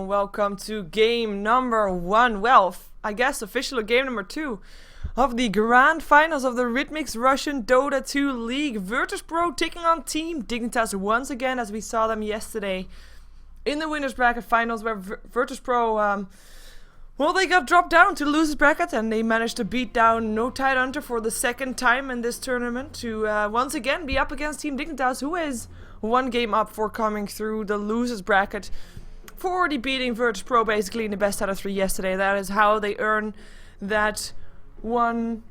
and welcome to game number 1, well, I guess officially game number 2 of the grand finals of the Ritmix Russian Dota 2 League. Virtus.pro taking on Team Dignitas once again, as we saw them yesterday in the winners bracket finals, where Virtus.pro, well, they got dropped down to the losers bracket and they managed to beat down No Tide Hunter for the second time in this tournament to once again be up against Team Dignitas, who is one game up for coming through the losers bracket for already beating Virtus.pro basically in the best out of 3 yesterday. That is how they earn that one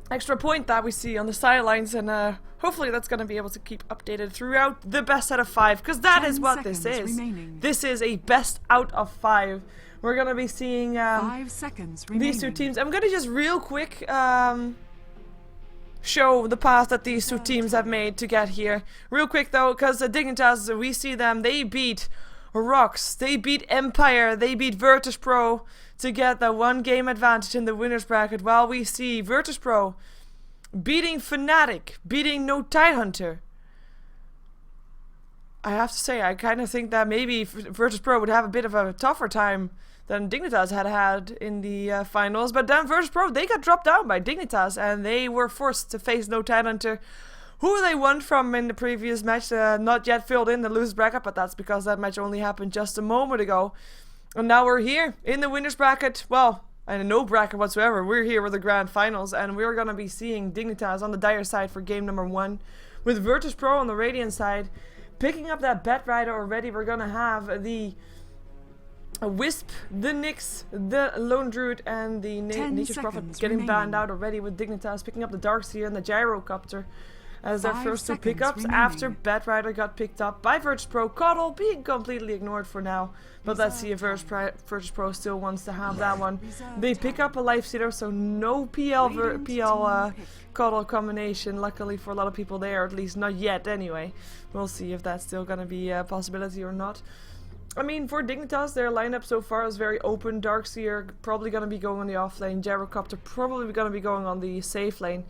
extra point that we see on the sidelines, and hopefully that's going to be able to keep updated throughout the best out of 5, because that is what this is. Remaining. This is a best out of 5. We're going to be seeing 5 seconds remaining. these two teams. I'm going to just real quick show the path that these two teams have made to get here. Real quick though, because Dignitas, we see them, they beat Rocks, they beat Empire, they beat Virtus.pro to get the 1 game advantage in the winners bracket, while we see Virtus.pro beating Fnatic, beating No Tide Hunter. I have to say, I kind of think that maybe Virtus.pro would have a bit of a tougher time than Dignitas had in the finals, but then Virtus.pro, they got dropped down by Dignitas and they were forced to face No Tide Hunter, who they won from in the previous match, not yet filled in the losers bracket, but that's because that match only happened just a moment ago. And now we're here in the winners bracket, well, and no bracket whatsoever. We're here with the grand finals, and we're going to be seeing Dignitas on the dire side for game number 1, with Virtus.pro on the Radiant side picking up that Bet Rider already. We're going to have the Wisp, the Nyx, the Lone Druid, and the Nature's Prophet getting banned out already, with Dignitas picking up the Darkseer and the Gyrocopter as their first 2 pickups after Bet Rider got picked up by Virtus.pro. Coddle being completely ignored for now, but let's see if Virtus.pro still wants to have that one. They pick up a Life Stealer, so no PL Coddle combination, luckily for a lot of people there, at least not yet anyway. We'll see if that's still going to be a possibility or not. I mean, for Dignitas, their lineup so far is very open. Darkseer probably going to be going on the off lane. Gyrocopter probably going to be going on the safe lane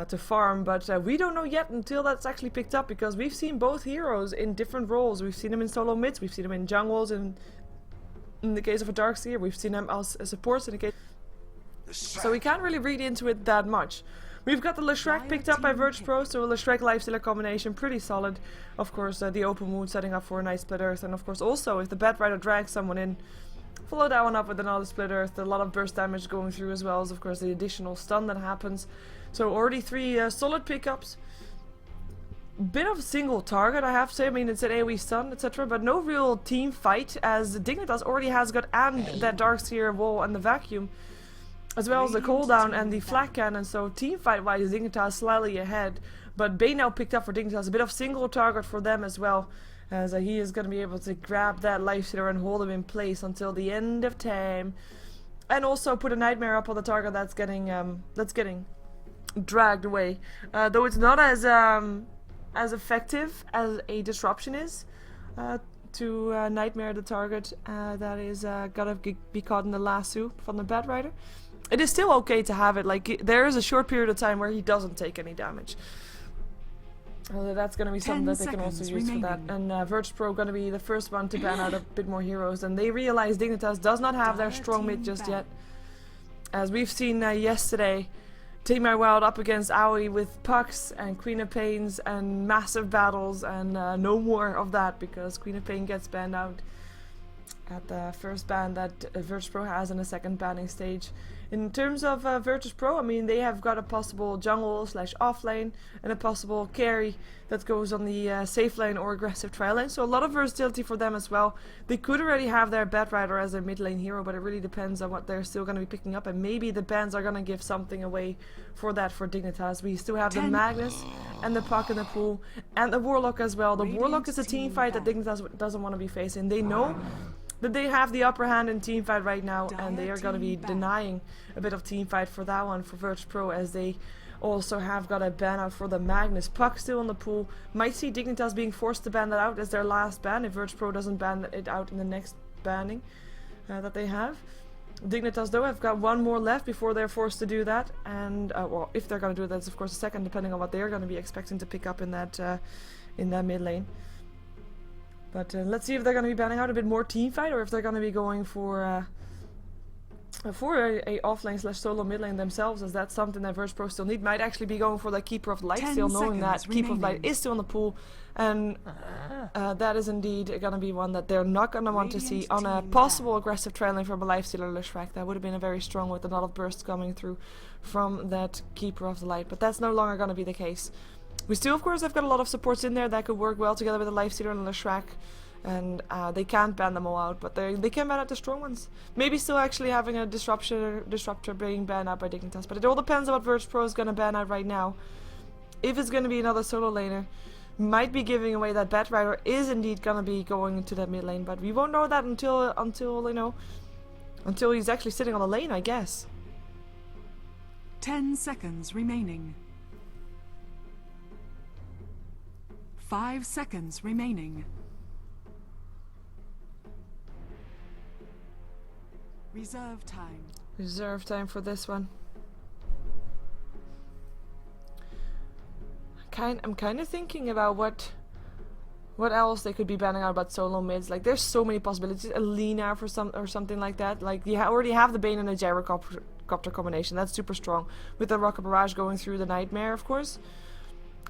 to farm. But we don't know yet until that's actually picked up, because we've seen both heroes in different roles. We've seen them in solo mids, we've seen them in jungles, in the case of a Darkseer. We've seen them as supports in the case. So we can't really read into it that much. We've got the Leshrac picked up by Virtus.pro, so a Leshrac Lifestealer combination, pretty solid. Of course, the Open Wound setting up for a nice Split Earth, and of course also if the Bet Rider drags someone in, follow that one up with another Split Earth, a lot of burst damage going through, as well as of course the additional stun that happens. So already 3 solid pickups. Bit of a single target, I have to say. I mean, it's an AoE stun, etc., but no real team fight, as Dignitas already has got and that Darkseer wall and the vacuum, as well as the cooldown and the flak cannon. So team fight wise, Dignitas slightly ahead, but Bane now picked up for Dignitas a bit of single target for them as well, as he is going to be able to grab that Lifestealer and hold him in place until the end of time, and also put a Nightmare up on the target that's getting dragged away, though it's not as effective as a disruption is to Nightmare the target that is gonna be caught in the lasso from the Bet Rider. It is still okay to have it, like there is a short period of time where he doesn't take any damage. That's going to be something that they can also use for that. And Virtus.pro going to be the first one to ban out a bit more heroes, and they realize Dignitas does not have their strong mid just yet. As we've seen yesterday, Take My Wild up against Aoi with Pucks and Queen of Pains and massive battles, and no more of that, because Queen of Pain gets banned out at the first ban that Virtus.pro has in the second banning stage. In terms of Virtus.pro, I mean, they have got a possible jungle / off lane and a possible carry that goes on the safe lane or aggressive trial lane, so a lot of versatility for them as well. They could already have their Bet Rider as their mid lane hero, but it really depends on what they're still going to be picking up, and maybe the bans are going to give something away for that for Dignitas. We still have the Magnus and the Puck in the pool, and the Warlock as well. The Warlock is a team fight that Dignitas doesn't want to be facing. They know that they have the upper hand in teamfight right now, and they are going to be denying a bit of teamfight for that one for Virtus.pro, as they also have got a ban out for the Magnus. Puck still in the pool. Might see Dignitas being forced to ban that out as their last ban if Virtus.pro doesn't ban it out in the next banning that they have. Dignitas though have got 1 more left before they're forced to do that, and well, if they're going to do it, that's of course a second, depending on what they're going to be expecting to pick up in that mid lane. But let's see if they're going to be banning out a bit more team fight, or if they're going to be going for a offlane slash solo mid lane themselves, as that's something that virtus.pro still need. Might actually be going for like Keeper of Light, still knowing that Keeper of Light is still in the pool, and that is indeed going to be one that they're not going to want to see on a possible aggressive trail lane from a Lifestealer Leshrac. That would have been a very strong with a lot of bursts coming through from that Keeper of the Light, but that's no longer going to be the case. We still, of course, have got a lot of supports in there that could work well together with the Lifestealer and Leshrac. And they can't ban them all out, but they can ban out the strong ones. Maybe still actually having a disruptor being banned out by Dignitas, but it all depends on what virtus.pro is going to ban out right now. If it's going to be another solo laner, might be giving away that Bat Rider is indeed going to be going into that mid lane, but we won't know that until you know, until he's actually sitting on the lane, I guess. 10 seconds remaining. 5 seconds remaining. Reserve time. Reserve time for this one. I'm kind of thinking about what else they could be banning out about solo mids. Like, there's so many possibilities. Alina for something like that. Like, you already have the Bane and a Gyrocopter combination. That's super strong. With the Rocket Barrage going through the Nightmare, of course.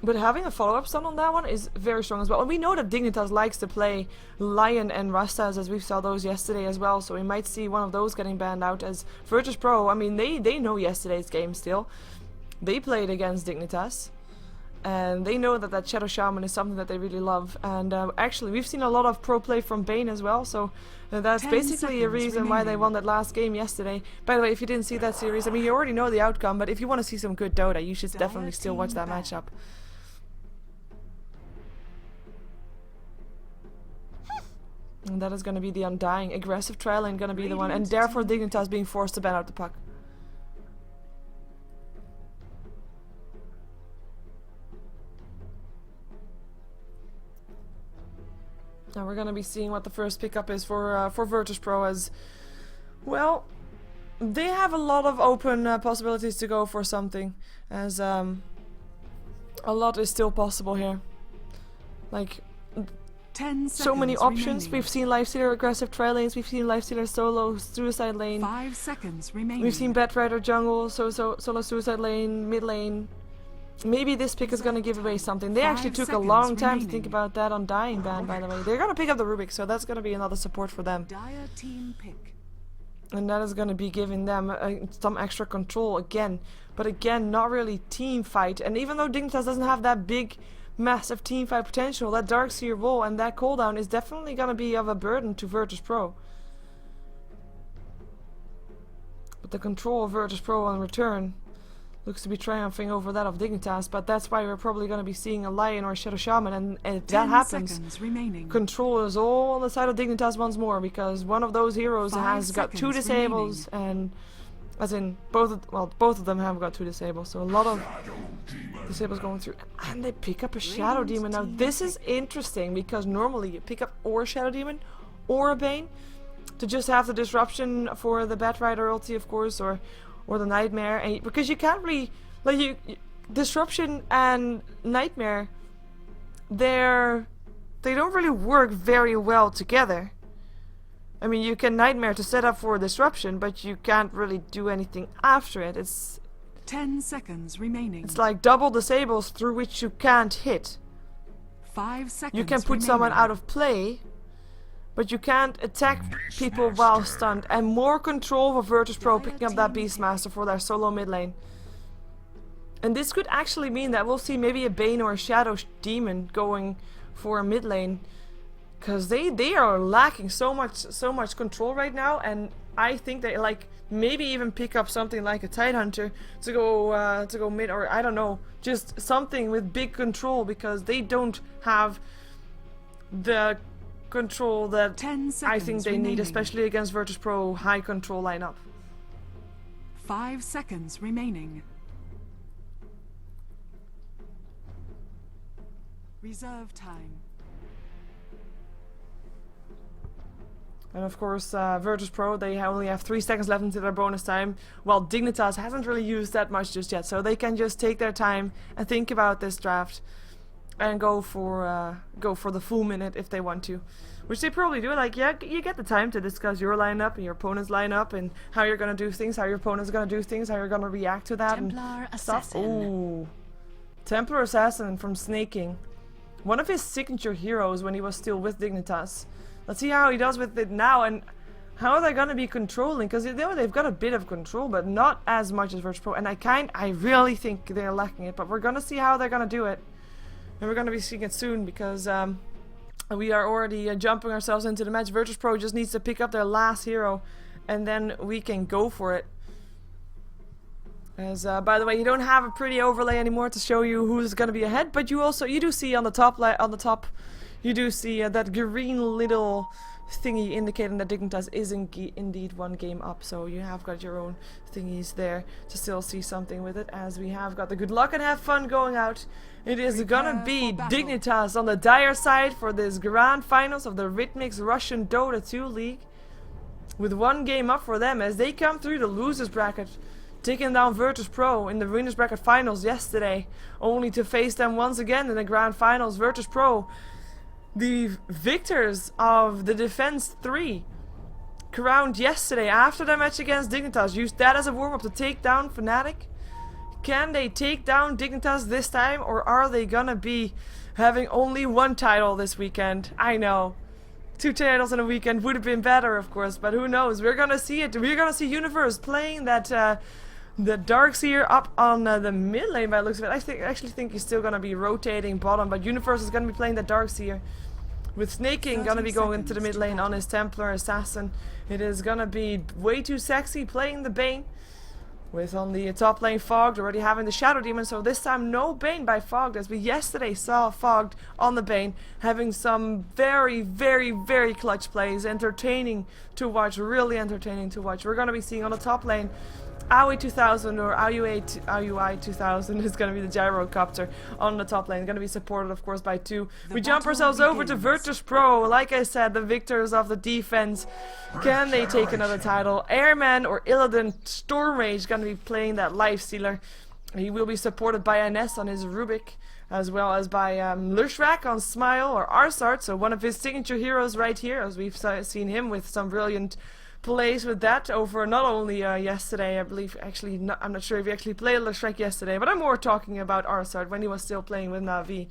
But having a follow-up stun on that one is very strong as well. And we know that Dignitas likes to play Lion and Rastas, as we saw those yesterday as well. So we might see one of those getting banned out, as virtus.pro, I mean, they know yesterday's game still. They played against Dignitas. And they know that Shadow Shaman is something that they really love. And actually, we've seen a lot of pro play from Bane as well. So that's basically a reason why they won that last game yesterday. By the way, if you didn't see that series, I mean, you already know the outcome. But if you want to see some good Dota, you should definitely still watch that matchup. And that is going to be the Undying. Aggressive trial lane going to be the one. And therefore Dignitas being forced to ban out the puck. Now we're going to be seeing what the first pickup is for virtus.pro, as well, they have a lot of open possibilities to go for something, as a lot is still possible here. Like, 10 so many options. Remaining. We've seen Lifestealer aggressive tri lanes, we've seen Lifestealer solo suicide lane. 5 seconds remaining. We've seen Bat Rider jungle, solo suicide lane, mid lane. Maybe this pick is gonna give away something. They actually took a long time to think about that Undying ban, by the way. They're gonna pick up the Rubik, so that's gonna be another support for them. Dire team pick. And that is gonna be giving them some extra control again. But again, not really team fight. And even though Dignitas doesn't have that big massive team fight potential, that Darkseer wall and that cooldown is definitely gonna be of a burden to virtus.pro. But the control of virtus.pro in return looks to be triumphing over that of Dignitas, but that's why we're probably gonna be seeing a Lion or a Shadow Shaman, and if that happens, control is all on the side of Dignitas once more, because one of those heroes has got 2 disables, and as in both of them have got 2 disables, so a lot of disables going through. And they pick up a Shadow Demon. Now this is interesting, because normally you pick up or a Shadow Demon or a Bane to just have the disruption for the Bat Rider ulti, of course, or the Nightmare, and because you can't really, like, disruption and Nightmare, they don't really work very well together. I mean, you can Nightmare to set up for a disruption, but you can't really do anything after it. It's 10 seconds remaining. It's like double disables through which you can't hit. 5 seconds. You can put someone out of play, but you can't attack people while stunned. And more control for virtus.pro picking up that Beastmaster for their solo mid lane. And this could actually mean that we'll see maybe a Bane or a Shadow Demon going for a mid lane, because they are lacking so much control right now. And I think they maybe even pick up something like a Tidehunter to go mid, or I don't know, just something with big control, because they don't have the control that I think they need, especially against virtus.pro high control lineup. 5 seconds remaining. Reserve time. And of course, virtus.pro, they only have 3 seconds left into their bonus time, while Dignitas hasn't really used that much just yet, so they can just take their time and think about this draft. and go for the full minute if they want to, which they probably do. Like, yeah, you get the time to discuss your lineup and your opponent's lineup and how you're gonna do things, how your opponent's gonna do things, how you're gonna react to that Templar and stuff. Assassin. Ooh, Templar Assassin from Snaking, one of his signature heroes when he was still with Dignitas. Let's see how he does with it now and how are they gonna be controlling, because they've got a bit of control, but not as much as virtus.pro, and I really think they're lacking it, but we're gonna see how they're gonna do it. And we're gonna be seeing it soon, because we are already jumping ourselves into the match. virtus.pro just needs to pick up their last hero, and then we can go for it. As by the way, you don't have a pretty overlay anymore to show you who's gonna be ahead, but you do see on the top, you do see that green little thingy indicating that Dignitas is indeed one game up, so you have got your own thingies there to still see something with it, as we have got the good luck and have fun going out. It is gonna be Dignitas on the dire side for this grand finals of the Ritmix Russian Dota 2 League, with one game up for them as they come through the losers bracket, taking down virtus.pro in the winners bracket finals yesterday, only to face them once again in the grand finals. virtus.pro, the victors of the Defense 3, crowned yesterday after their match against Dignitas, used that as a warm-up to take down Fnatic. Can they take down Dignitas this time, or are they gonna be having only one title this weekend? I know, 2 titles in a weekend would have been better, of course, but who knows? We're gonna see it. We're gonna see Universe playing that the Darkseer up on the mid lane by the looks of it. I actually think he's still gonna be rotating bottom, but Universe is gonna be playing the Darkseer, with Snaking gonna be going into the mid lane on his Templar Assassin. It is gonna be way too sexy playing the Bane, with on the top lane Fogged already having the Shadow Demon, so this time no Bane by Fogged, as we yesterday saw Fogged on the Bane having some very, very, very clutch plays, entertaining to watch, really entertaining to watch. We're gonna be seeing on the top lane Aoi 2000 or Aoi 2000 is going to be the gyrocopter on the top lane. Going to be supported, of course, by 2. We jump ourselves over to virtus.pro. Like I said, the victors of the defense. Can they take another title? Airman or Illidan Stormrage going to be playing that Lifestealer. He will be supported by Ines on his Rubik, as well as by Lushrak on Smile or ars-art, so one of his signature heroes right here, as we've seen him with some brilliant plays with that over not only yesterday, I believe, actually, I'm not sure if he actually played Lushrak yesterday, but I'm more talking about ars-art when he was still playing with Na'Vi,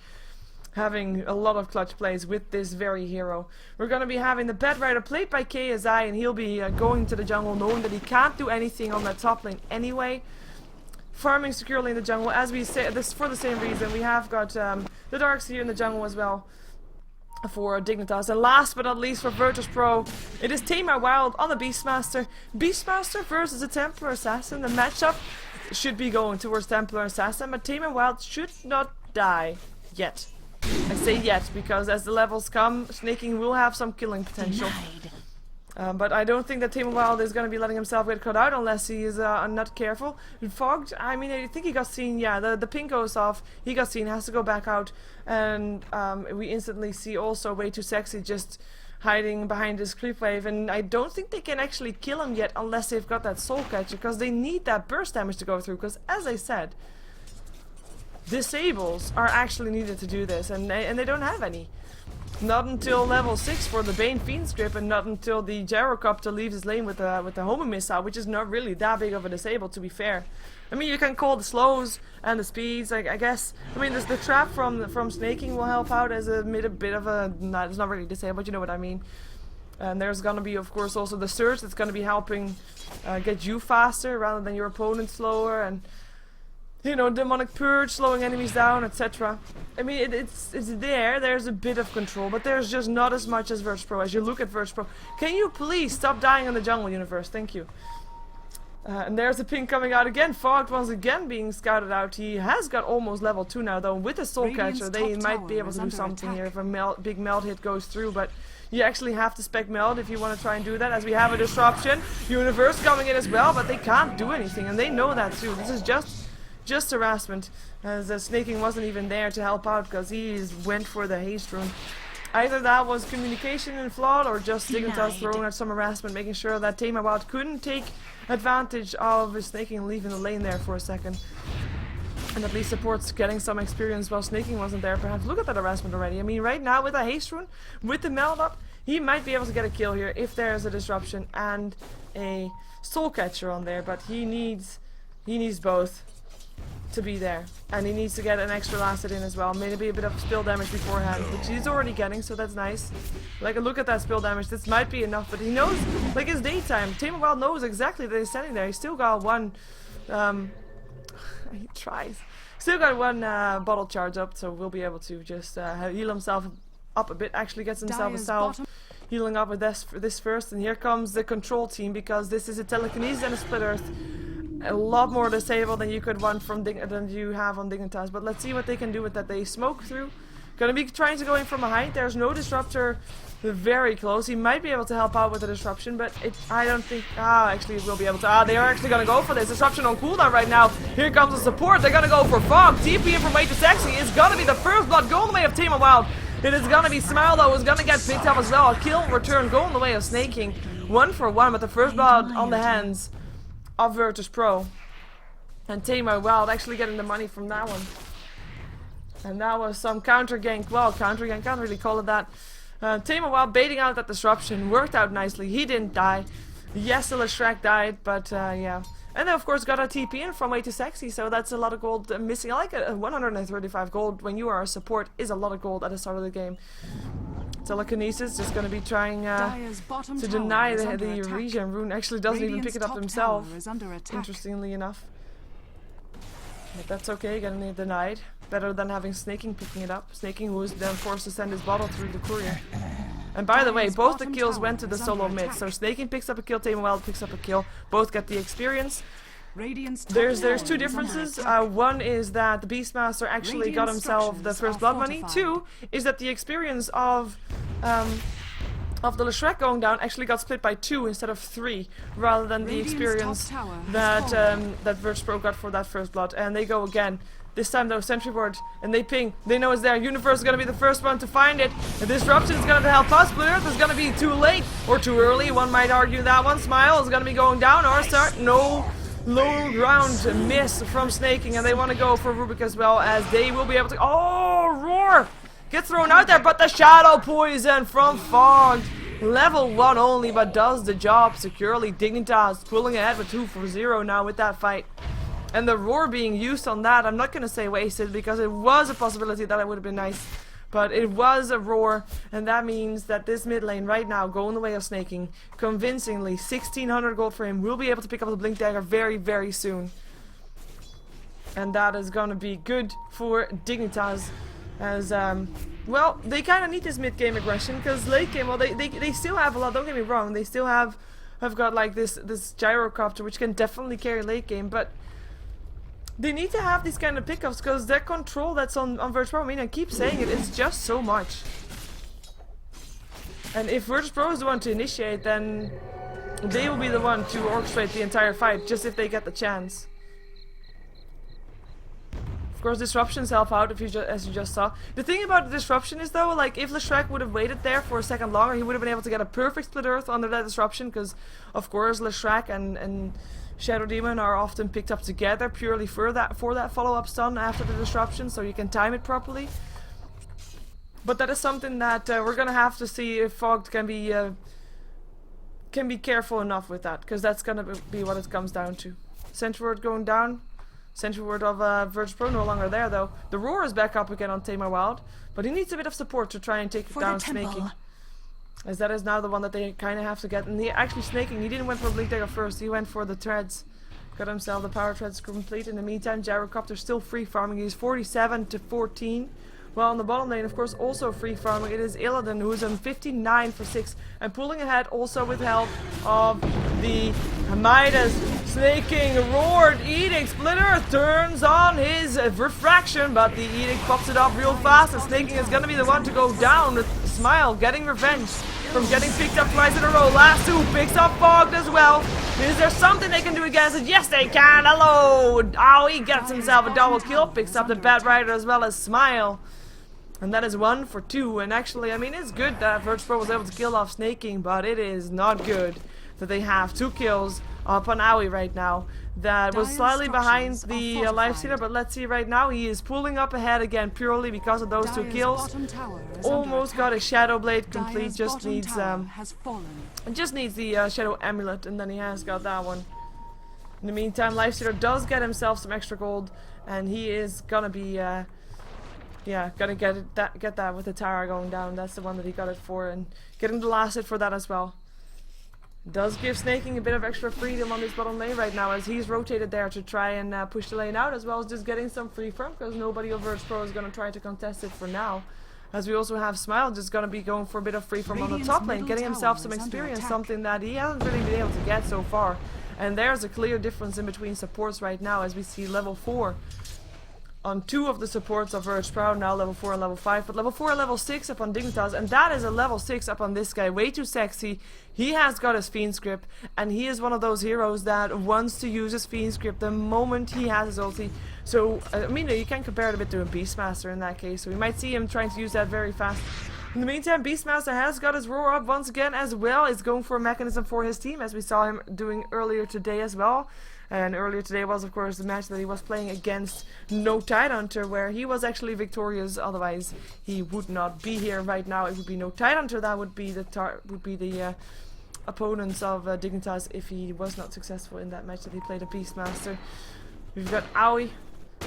having a lot of clutch plays with this very hero. We're going to be having the Bed Rider played by KSI, and he'll be going to the jungle knowing that he can't do anything on that top lane anyway. Farming securely in the jungle, as we say, this for the same reason. We have got the Darkseer in the jungle as well for Dignitas. And last but not least for virtus.pro, it is Tamar Wild on the Beastmaster. Beastmaster versus a Templar Assassin. The matchup should be going towards Templar Assassin, but Tamar Wild should not die yet. I say yet because as the levels come, Snaking will have some killing potential. But I don't think that Tamar Wild is going to be letting himself get cut out unless he is not careful. Fogged, I mean, I think he got seen, yeah, the ping goes off, he got seen, has to go back out, and we instantly see also Way Too Sexy just hiding behind his creep wave, and I don't think they can actually kill him yet unless they've got that soul catcher, because they need that burst damage to go through, because as I said, disables are actually needed to do this, and they don't have any. Not until level 6 for the Bane Fiend script, and not until the gyrocopter leaves his lane with the homing missile, which is not really that big of a disable, to be fair. I mean, you can call the slows and the speeds, I guess. I mean, the trap from Snaking will help out as a bit of a... No, it's not really disabled, but you know what I mean. And there's gonna be, of course, also the surge that's gonna be helping get you faster rather than your opponent slower, and... you know, demonic purge, slowing enemies down, etc. I mean, it's there. There's a bit of control, but there's just not as much as virtus.pro. As you look at virtus.pro, can you please stop dying in the jungle universe? Thank you. And there's the ping coming out again. Fogged once again being scouted out. He has got almost level 2 now, though. With the soul catcher, they might be able to do something here if a big meld hit goes through, but you actually have to spec meld if you want to try and do that, as we have a disruption. Universe coming in as well, but they can't do anything, and they know that too. This is just harassment, as Snaking wasn't even there to help out because he went for the haste rune. Either that was communication and flawed, or just Dignitas throwing out some harassment, making sure that Tamar Wild couldn't take advantage of Snaking leaving the lane there for a second. And at least support's getting some experience while snaking wasn't there. Perhaps look at that harassment already. I mean, right now with a haste rune, with the meld up, he might be able to get a kill here if there's a disruption and a soul catcher on there. But he needs both to be there, and he needs to get an extra lasted in as well. Maybe a bit of spill damage beforehand, which he's already getting, so that's nice. Like, look at that spill damage. This might be enough, but he knows, like, his daytime. Tamer Wild knows exactly that he's standing there. He's still got one. He tries. Still got one bottle charge up, so we'll be able to just heal himself up a bit. Actually, gets himself a salve. Healing up with this first, and here comes the control team, because this is a telekinesis and a split earth. A lot more disable than you could want from than you have on Dignitas. But let's see what they can do with that. They smoke through. Gonna be trying to go in from behind. There's no disruptor very close. He might be able to help out with the disruption, but I don't think... actually we'll be able to... they are actually gonna go for this. Disruption on cooldown right now. Here comes the support. They're gonna go for Fog. TP in from Way to Sexy is gonna be the first blood going the way of Tamer Wild. It is gonna be Smile though, who's gonna get picked up as well. A kill return going the way of Snaking. 1 for 1 with the first blood on the hands of virtus.pro. And Tamer Wild actually getting the money from that one. And that was some counter gank. Well, counter gank, can't really call it that. Tamer Wild baiting out that disruption. Worked out nicely. He didn't die. Yes, the Shrek died, but yeah. And then of course got a TP in from Way to Sexy, so that's a lot of gold missing. I like it. 135 gold when you are a support is a lot of gold at the start of the game. Telekinesis just going to be trying to deny the regen rune. Actually doesn't even pick it up himself, interestingly enough. But that's okay, getting it denied. Better than having Snaking picking it up. Snaking, who was then forced to send his bottle through the courier. And by the way, both the kills went to the solo mid. So Snaking picks up a kill, Tamer Wild picks up a kill. Both get the experience. There's two differences. One is that the Beastmaster actually got himself the first blood money. 2 is that the experience of the Shrek going down actually got split by 2 instead of 3, rather than the experience that that virtus.pro got for that first blood. And they go again. This time though, sentry ward, and they ping. They know it's there. Universe is gonna be the first one to find it. The disruption is gonna help us. Split Earth is gonna be too late or too early. One might argue that one. Smile is gonna be going down. ars-art, no low ground miss from Snaking, and they want to go for Rubik as well, as they will be able to. Oh, Roar gets thrown out there, but the Shadow Poison from Fog. Level 1 only, but does the job securely. Dignitas pulling ahead with 2 for 0 now with that fight. And the Roar being used on that, I'm not going to say wasted, because it was a possibility that it would have been nice. But it was a Roar, and that means that this mid lane right now, going the way of Snaking, convincingly, 1600 gold for him, will be able to pick up the Blink Dagger very, very soon. And that is going to be good for Dignitas, as, well, they kind of need this mid-game aggression, because late game, well, they still have a lot, don't get me wrong, they still have got like this gyrocopter, which can definitely carry late game, but they need to have these kind of pickups, because their control that's on virtus.pro, I mean, I keep saying it, it's just so much. And if virtus.pro is the one to initiate, then they will be the one to orchestrate the entire fight, just if they get the chance. Of course, disruptions help out, if you as you just saw. The thing about the disruption is though, like, if Shrek would have waited there for a second longer, he would have been able to get a perfect split earth under that disruption, because of course Shrek and Shadow Demon are often picked up together purely for that follow-up stun after the disruption, so you can time it properly. But that is something that we're gonna have to see if Fog can be careful enough with that, because that's gonna be what it comes down to. Sentry ward going down. Sentry ward of virtus.pro no longer there though. The Roar is back up again on Tamer Wild, but he needs a bit of support to try and take down Snaking, as that is now the one that they kind of have to get. And he actually Snaking, he didn't went for Blink Dagger first, he went for the treads. Got himself the power treads complete. In the meantime, Gyrocopter still free farming. He's 47 to 14. Well, on the bottom lane, of course, also free farming. It is Illidan, who's on 59 for 6 and pulling ahead also with help of the Midas. Snaking, roared, Edict, Split Earth turns on his refraction, but the Edict pops it up real fast, and Snaking is going to be the one to go down with Smile, getting revenge from getting picked up twice in a row. Last 2 picks up Fogged as well. Is there something they can do against it? Yes, they can. Hello. Oh, he gets himself a double kill. Picks up the Bad Rider as well as Smile. And that is 1 for 2. And actually, I mean, it's good that virtus.pro was able to kill off Snaking, but it is not good that they have 2 kills up on Aoi right now. That was Dire slightly behind structures the are life stealer, fortified. but let's see right now. He is pulling up ahead again purely because of those two Dire's kills. bottom tower is Almost under got a attack. Shadow Blade complete. Dire's Just bottom needs tower has fallen. the Shadow Amulet, and then he has got that one. In the meantime, Lifestealer does get himself some extra gold, and he is gonna be, yeah, gonna get that with the tower going down. That's the one that he got it for, and getting the last hit for that as well. Does give Snaking a bit of extra freedom on this bottom lane right now, as he's rotated there to try and push the lane out, as well as just getting some free farm, because nobody of virtus.pro is gonna try to contest it for now. As we also have Smile just gonna be going for a bit of free farm on the top lane, getting himself some experience, something that he hasn't really been able to get so far. And there's a clear difference in between supports right now, as we see level 4 on 2 of the supports of virtus.pro, now level 4 and level 5, but level 4 and level 6 up on Dignitas, and that is a level 6 up on this guy, way too sexy. He has got his Fiend Script, and he is one of those heroes that wants to use his Fiend Script the moment he has his ulti. So, I mean, you can compare it a bit to a Beastmaster in that case, so we might see him trying to use that very fast. In the meantime, Beastmaster has got his roar up once again as well. Is going for a mechanism for his team, as we saw him doing earlier today as well. And earlier today was, of course, the match that he was playing against No Tidehunter, where he was actually victorious. Otherwise, he would not be here right now. It would be No Tidehunter that would be the opponents of Dignitas if he was not successful in that match that he played a Beastmaster. We've got Aoi.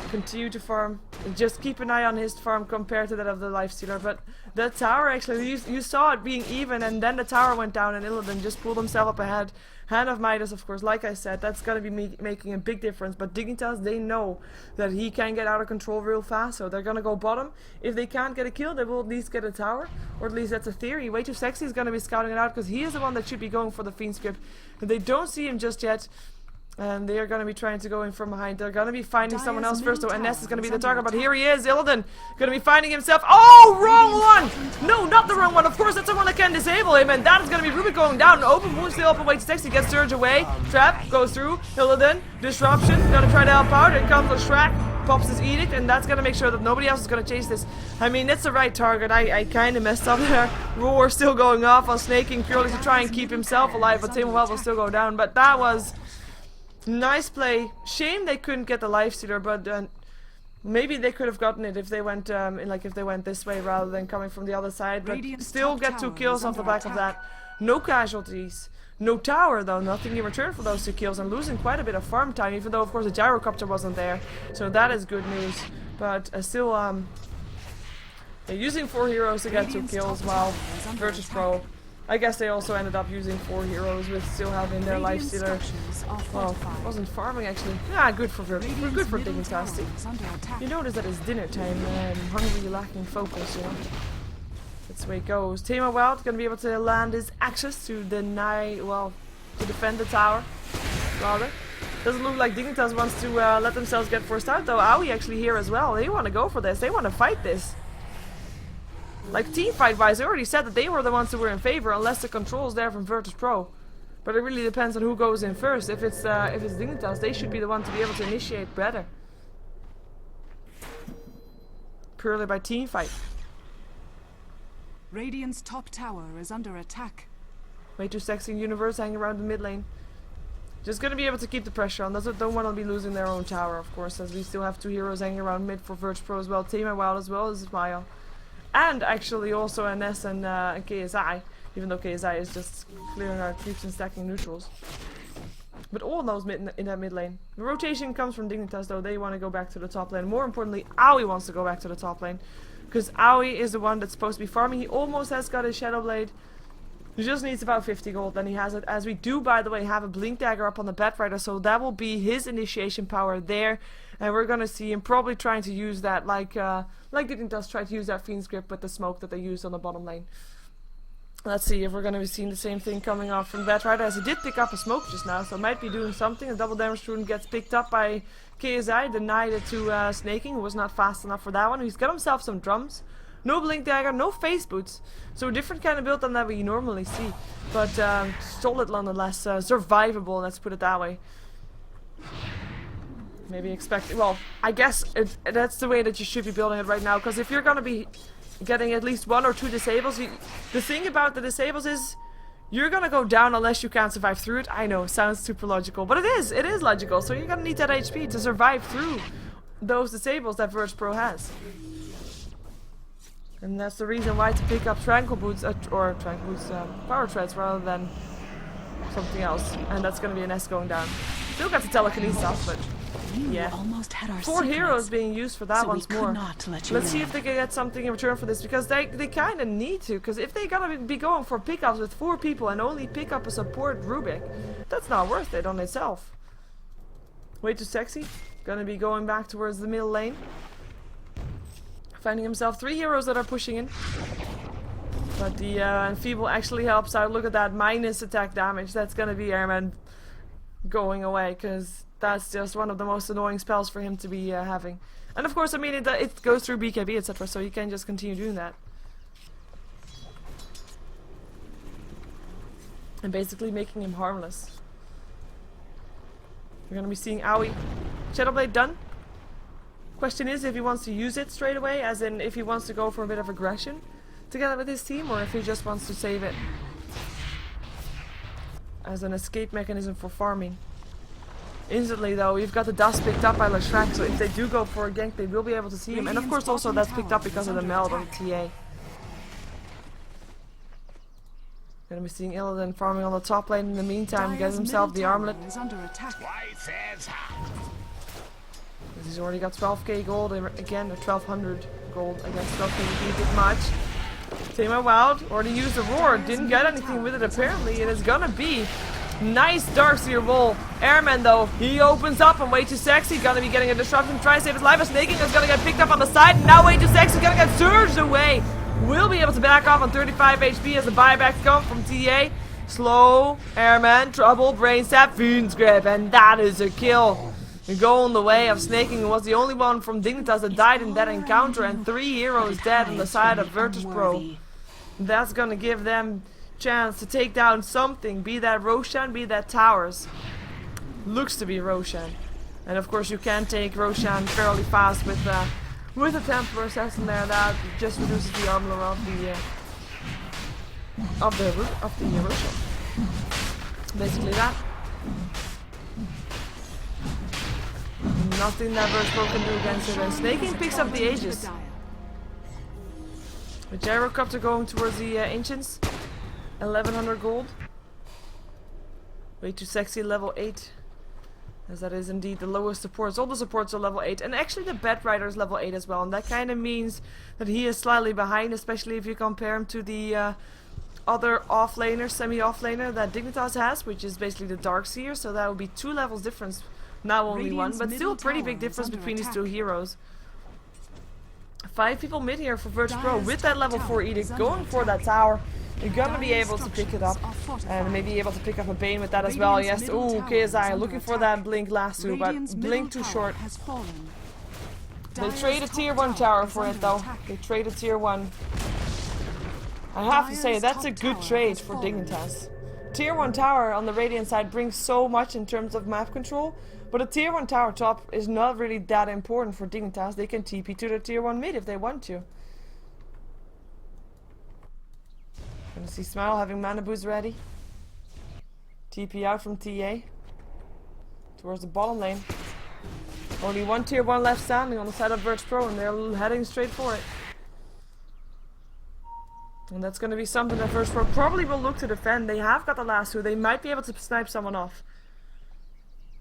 Continue to farm. Just keep an eye on his farm compared to that of the Lifestealer. But the tower actually, you saw it being even, and then the tower went down, and Illidan just pulled himself up ahead. Hand of Midas, of course, like I said, that's gonna be making a big difference. But Dignitas, they know that he can get out of control real fast, so they're gonna go bottom. If they can't get a kill, they will at least get a tower, or at least that's a theory. Way Too Sexy is gonna be scouting it out, because he is the one that should be going for the Fiend Script. If they don't see him just yet, and they are going to be trying to go in from behind. They're going to be finding someone else first, though. And Ness is going to be the target, but here he is, Illidan. Going to be finding himself. Oh, wrong one! No, not the wrong one. Of course, that's the one that can disable him, and that is going to be Rubik going down. Open wound still up and Way Too Sexy. Gets Surge away. Trap goes through. Illidan, disruption. Going to try to help out. And comes the Shrek. Pops his Edict, and that's going to make sure that nobody else is going to chase this. I mean, it's the right target. I kind of messed up there. Roar still going off on Snaking purely to try and keep himself alive, but Timowell will still go down. But that was nice play. Shame they couldn't get the Lifestealer, but maybe they could have gotten it if they went if they went this way rather than coming from the other side. But still get 2 kills off the back of that. No casualties. No tower though, nothing in return for those 2 kills. I'm losing quite a bit of farm time, even though of course the gyrocopter wasn't there. So that is good news. But still, they're using 4 heroes to get 2 kills, while virtus.pro, I guess they also ended up using 4 heroes with still having their Lifestealer. Well, wasn't farming actually. Yeah, good for Virtus. We're good for Dignitas. You notice that it's dinner time and I'm hungry, lacking focus, you know. That's the way it goes. Timowell gonna be able to land his axes to deny, well, to defend the tower, rather. Doesn't look like Dignitas wants to let themselves get forced out, though. Aoi actually here as well. They want to go for this. They want to fight this. Like, team fight wise, I already said that they were the ones who were in favor, unless the control's there from virtus.pro. But it really depends on who goes in first. If it's Dignitas, they should be the one to be able to initiate better. Purely by team fight. Radiant's top tower is under attack. Way Too Sexy Universe hanging around the mid lane. Just gonna be able to keep the pressure on. Don't want to be losing their own tower, of course, as we still have 2 heroes hanging around mid for virtus.pro as well. Timowell as well as Smile. And actually also NS and KSI, even though KSI is just clearing our creeps and stacking neutrals. But all those in that mid lane. The rotation comes from Dignitas, though. They want to go back to the top lane. More importantly, Aoi wants to go back to the top lane. Because Aoi is the one that's supposed to be farming. He almost has got his Shadow Blade. He just needs about 50 gold, then he has it. As we do, by the way, have a Blink Dagger up on the Batrider, so that will be his initiation power there. And we're gonna see him probably trying to use that, like Dignitas tried to use that Fiend Script with the smoke that they used on the bottom lane. Let's see if we're gonna be seeing the same thing coming off from Batrider, as he did pick up a smoke just now, so might be doing something. A double damage rune gets picked up by KSI, denied it to Snaking, who was not fast enough for that one. He's got himself some drums. No Blink Dagger, no Face Boots. So a different kind of build than that we normally see. But solid nonetheless, survivable, let's put it that way. Maybe expect, well, I guess that's the way that you should be building it right now, because if you're going to be getting at least 1 or 2 disables, the thing about the disables is you're gonna go down unless you can't survive through it. I know, sounds super logical, but it is logical. So you're gonna need that HP to survive through those disables that virtus.pro has. And that's the reason why to pick up Tranquil Boots, Power Treads rather than something else. And that's gonna be an S going down. Still got the telekinesis off, but yeah. Almost had our 4 heroes being used for that so once more. Let's see if they can get something in return for this, because they kind of need to. Because if they're gonna be going for pickups with 4 people and only pick up a support Rubik, that's not worth it on itself. Way too sexy. Gonna be going back towards the middle lane. Finding himself 3 heroes that are pushing in. But the Enfeeble actually helps out. Look at that minus attack damage. That's gonna be Airman going away, because that's just one of the most annoying spells for him to be having. And of course, I mean, it goes through BKB, etc., so you can just continue doing that. And basically making him harmless. We're gonna be seeing Owie. Shadowblade done. Question is if he wants to use it straight away, as in if he wants to go for a bit of aggression together with his team, or if he just wants to save it as an escape mechanism for farming. Instantly though, you've got the dust picked up by Leshrac, so if they do go for a gank, they will be able to see him. And of course also that's picked up because of the meld on the TA. Gonna be seeing Illidan farming on the top lane in the meantime, gets himself the armlet. He's already got 12k gold, again, or 1200 gold. I guess 12k would be a bit much. Tema Wild already used the roar, didn't get anything with it apparently. It is gonna be nice Darkseer roll. Airman though, he opens up and way too sexy, gonna be getting a disruption, try to save his life. A Snaking is gonna get picked up on the side, and now way too sexy, gonna get surged away. Will be able to back off on 35 HP as the buybacks come from TA. Slow, Airman, trouble, brain sap, Fiend's Grip, and that is a kill. The goal in the way of Snaking was the only one from Dignitas that died in that encounter, and 3 heroes dead on the side of virtus.pro. That's gonna give them chance to take down something, be that Roshan, be that Towers. Looks to be Roshan. And of course you can take Roshan fairly fast with a Templar Assassin there. That just reduces the armor of the Roshan. Basically that. Nothing that virtus.pro can do against it. And Snaking picks up the Aegis. The Gyrocopter going towards the Ancients. 1100 gold. Way too sexy, level 8. As that is indeed the lowest supports. All the supports are level 8. And actually the Bat Rider is level 8 as well. And that kind of means that he is slightly behind, especially if you compare him to the other offlaner, semi-offlaner that Dignitas has, which is basically the Darkseer. So that would be 2 levels difference. Now only 1, but still a pretty big difference between these 2 heroes. 5 people mid here for virtus.pro with that level 4 edict going for that tower. You're gonna be able to pick it up and maybe able to pick up a Bane with that as well. Yes, ooh, KSI looking for that blink last 2, but blink too short. They trade a tier 1 tower for it though. They trade a tier 1. I have to say, that's a good trade for Dignitas. Tier 1 tower on the Radiant side brings so much in terms of map control. But a tier 1 tower top is not really that important for Dignitas. They can TP to the tier 1 mid if they want to. Gonna see Smile having mana boost ready. TP out from TA. Towards the bottom lane. Only 1 tier 1 left standing on the side of virtus.pro, and they're heading straight for it. And that's gonna be something that virtus.pro probably will look to defend. They have got the last 2. They might be able to snipe someone off.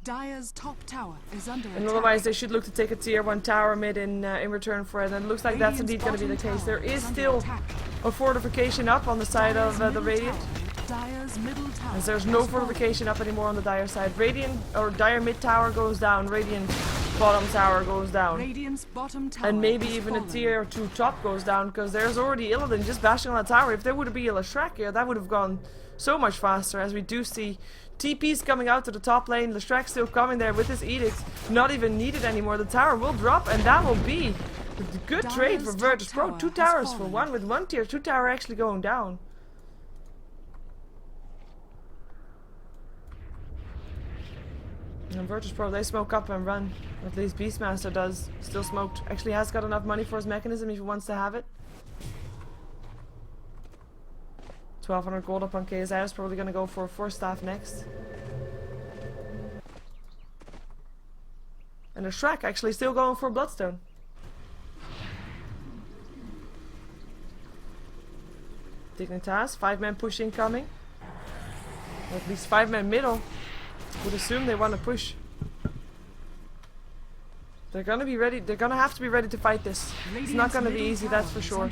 Dire's top tower is under attack. And otherwise they should look to take a tier 1 tower mid in return for it, and it looks like that's indeed going to be the case. There is still a fortification up on the side of the Radiant, as there's no fortification up anymore on the Dire side. Radiant or Dire mid tower goes down, Radiant bottom tower goes down, and maybe even a tier 2 top goes down, because there's already Illidan just bashing on that tower. If there would be a Leshrac here, that would have gone so much faster, as we do see TP's coming out to the top lane. Leshrac still coming there with his edicts, not even needed anymore. The tower will drop, and that will be a good trade for virtus.pro. 2 towers for 1 with 1 tier 2 tower actually going down. And virtus.pro, they smoke up and run. At least Beastmaster does. Still smoked. Actually has got enough money for his mechanism if he wants to have it. 1200 gold up on KSI. Is probably gonna go for a 4-staff next. And the Shrek actually still going for Bloodstone. Dignitas, 5-man push incoming. Or at least 5-man middle. Would assume they want to push. They're gonna be ready. They're gonna have to be ready to fight this. It's not gonna be easy, that's for sure.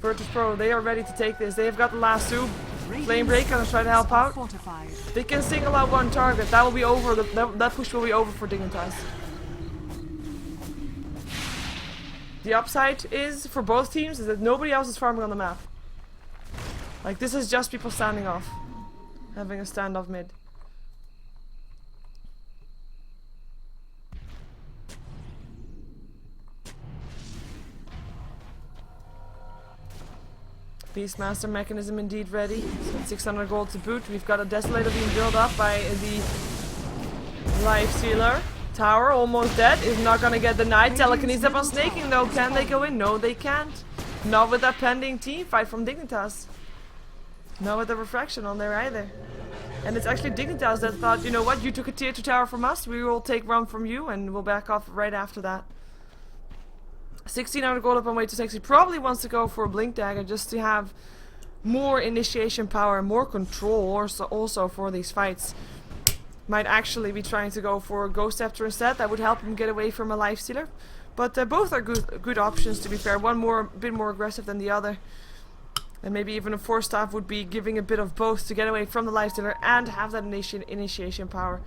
virtus.pro, they are ready to take this. They have got the last two. Flamebreak gonna try to help out. They can single out one target. That will be over. That push will be over for Dignitas. The upside is for both teams is that nobody else is farming on the map. Like, this is just people standing off, having a standoff mid. Beastmaster mechanism indeed ready. So 600 gold to boot. We've got a Desolator being built up by the Life Stealer. Tower almost dead. Is not gonna get denied. Telekinesis up on snaking though. Can they go in? No, they can't. Not with that pending team fight from Dignitas. Not with the refraction on there either. And it's actually Dignitas that thought, you know what, you took a tier 2 tower from us, we will take round from you and we'll back off right after that. 1600 gold up on way to sexy. Probably wants to go for a blink dagger just to have more initiation power, more control also for these fights. Might actually be trying to go for a Ghost Scepter instead. That would help him get away from a Life Stealer. But both are good options, to be fair. One a bit more aggressive than the other. And maybe even a 4-staff would be giving a bit of both to get away from the Life Stealer and have that initiation power.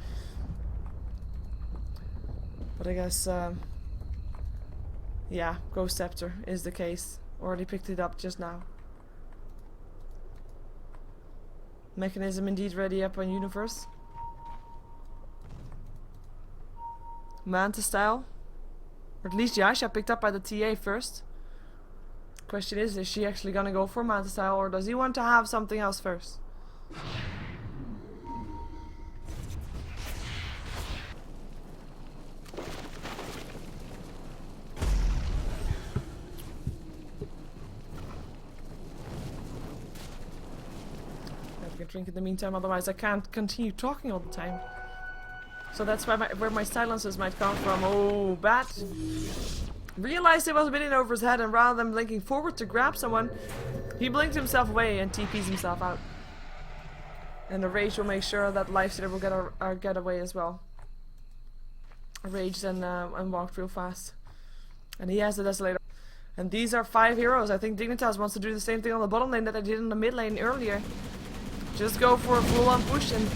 But I guess, yeah, Ghost Scepter is the case. Already picked it up just now. Mechanism indeed ready up on Universe. Manta style. Or at least Yasha picked up by the TA first. Question is she actually gonna go for Manta style or does he want to have something else first? I can drink in the meantime, otherwise I can't continue talking all the time. So that's where my silences might come from. Oh, Bat realized it was a bit in over his head, and rather than blinking forward to grab someone, he blinked himself away and TP's himself out. And the Rage will make sure that Lifestealer will get away as well. Raged and walked real fast. And he has the Desolator. And these are 5 heroes. I think Dignitas wants to do the same thing on the bottom lane that I did in the mid lane earlier. Just go for a full-on push and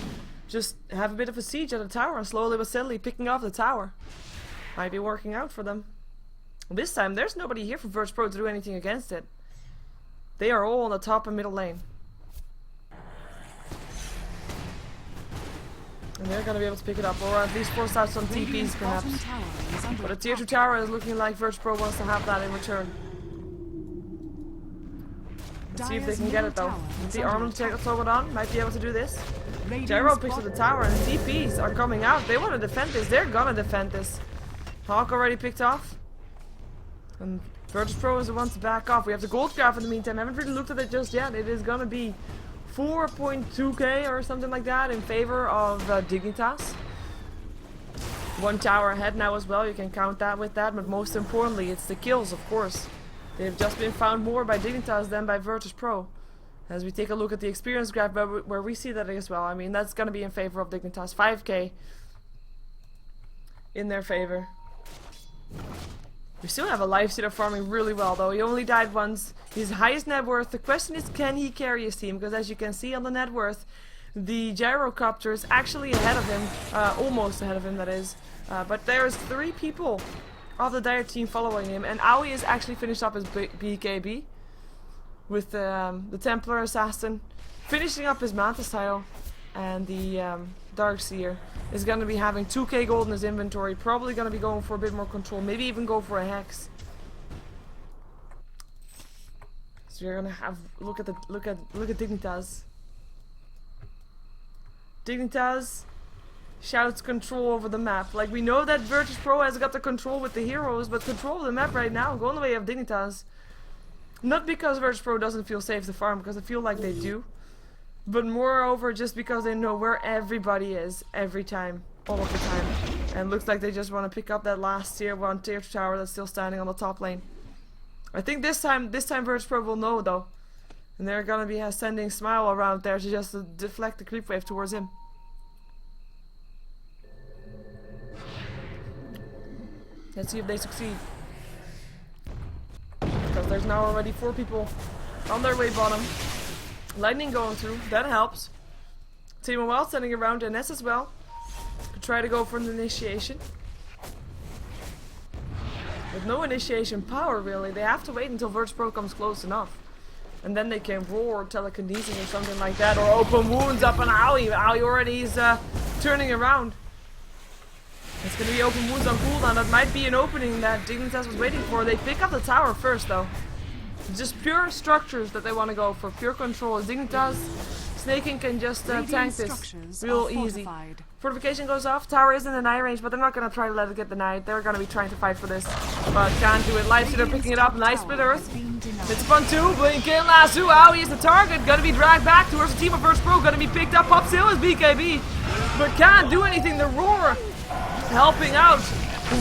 just have a bit of a siege at the tower and slowly but steadily picking off the tower. Might be working out for them. This time there's nobody here from virtus.pro to do anything against it. They are all on the top and middle lane. And they're gonna be able to pick it up, or at least force out some TPs perhaps. But a tier 2 tower is looking like virtus.pro wants to have that in return. Let's see if they can get it though. The Armament Automaton might be able to do this. Gyro picks up the tower and TPs are coming out. They want to defend this. They're gonna defend this. Hawk already picked off. And virtus.pro is the one to back off. We have the gold graph in the meantime. I haven't really looked at it just yet. It is gonna be 4.2k or something like that in favor of Dignitas. 1 tower ahead now as well. You can count that with that. But most importantly, it's the kills, of course. They've just been found more by Dignitas than by virtus.pro. As we take a look at the experience graph where we see that as well. I mean, that's going to be in favor of Dignitas. 5k in their favor. We still have a Life Stealer farming really well though. He only died once. His highest net worth. The question is, can he carry his team? Because as you can see on the net worth, the Gyrocopter is actually ahead of him. Almost ahead of him, that is. But there's 3 people of the Dire team following him. And Aoi is actually finished up his BKB. With the Templar Assassin. Finishing up his Manta style. And the Darkseer is going to be having 2k gold in his inventory. Probably going to be going for a bit more control. Maybe even go for a Hex. So you're going to have look at Dignitas. Dignitas shouts control over the map. Like, we know that virtus.pro has got the control with the heroes, but control of the map right now going the way of Dignitas. Not because virtus.pro doesn't feel safe to farm, because I feel like they do. But moreover, just because they know where everybody is every time, all of the time. And looks like they just want to pick up that last tier 1, tier 2 tower that's still standing on the top lane. I think this time virtus.pro will know though. And they're gonna be sending Smile around there to just deflect the creep wave towards him. Let's see if they succeed. Because there's now already 4 people on their way bottom. Lightning going through, that helps. Team Well sending around NS as well. Could try to go for an initiation. With no initiation power really, they have to wait until virtus.pro comes close enough. And then they can roar telekinesis or something like that, or open wounds up on Aoi. Aoi already is turning around. It's gonna be open wounds on cooldown. That might be an opening that Dignitas was waiting for. They pick up the tower first though. Just pure structures that they want to go for. Pure control. Dignitas, Snaking can just tank this real easy. Fortification goes off. Tower is in the deny range, but they're not going to try to let it get denied. They're going to be trying to fight for this. But can't do it. Lifestealer picking it up. Nice split earth. It's fun too. Blink in. Lasso. Aoi is the target. Gonna be dragged back towards the team of virtus.pro. Gonna be picked up. Pops Hill is BKB. But can't do anything. The roar helping out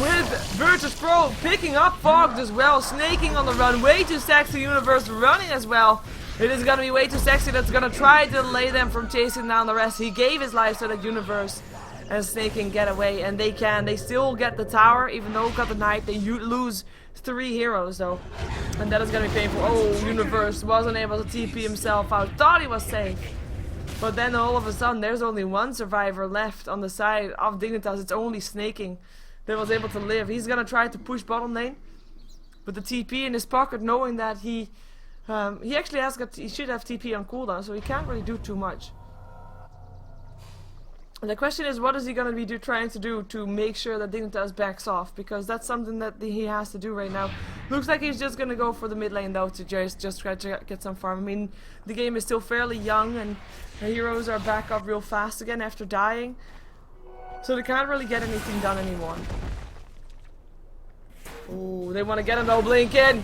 with virtus.pro. Picking up Fogged as well. Snaking on the run. Way too sexy. Universe running as well. It is gonna be way too sexy. That's gonna try to delay them from chasing down the rest. He gave his life so that Universe and Snake can get away, and they can. They still get the tower, even though got the knight. They lose 3 heroes though, and that is gonna be painful. Oh, Universe wasn't able to TP himself out. Thought he was safe, but then all of a sudden there's only 1 survivor left on the side of Dignitas. It's only Snaking that was able to live. He's gonna try to push bottom lane, but the TP in his pocket, knowing that he actually he should have TP on cooldown, so he can't really do too much. And the question is, what is he going to be trying to do to make sure that Dignitas backs off? Because that's something that he has to do right now. Looks like he's just going to go for the mid lane though, to just try to get some farm. I mean, the game is still fairly young, and the heroes are back up real fast again after dying. So they can't really get anything done anymore. Ooh, they want to get him though, blink in!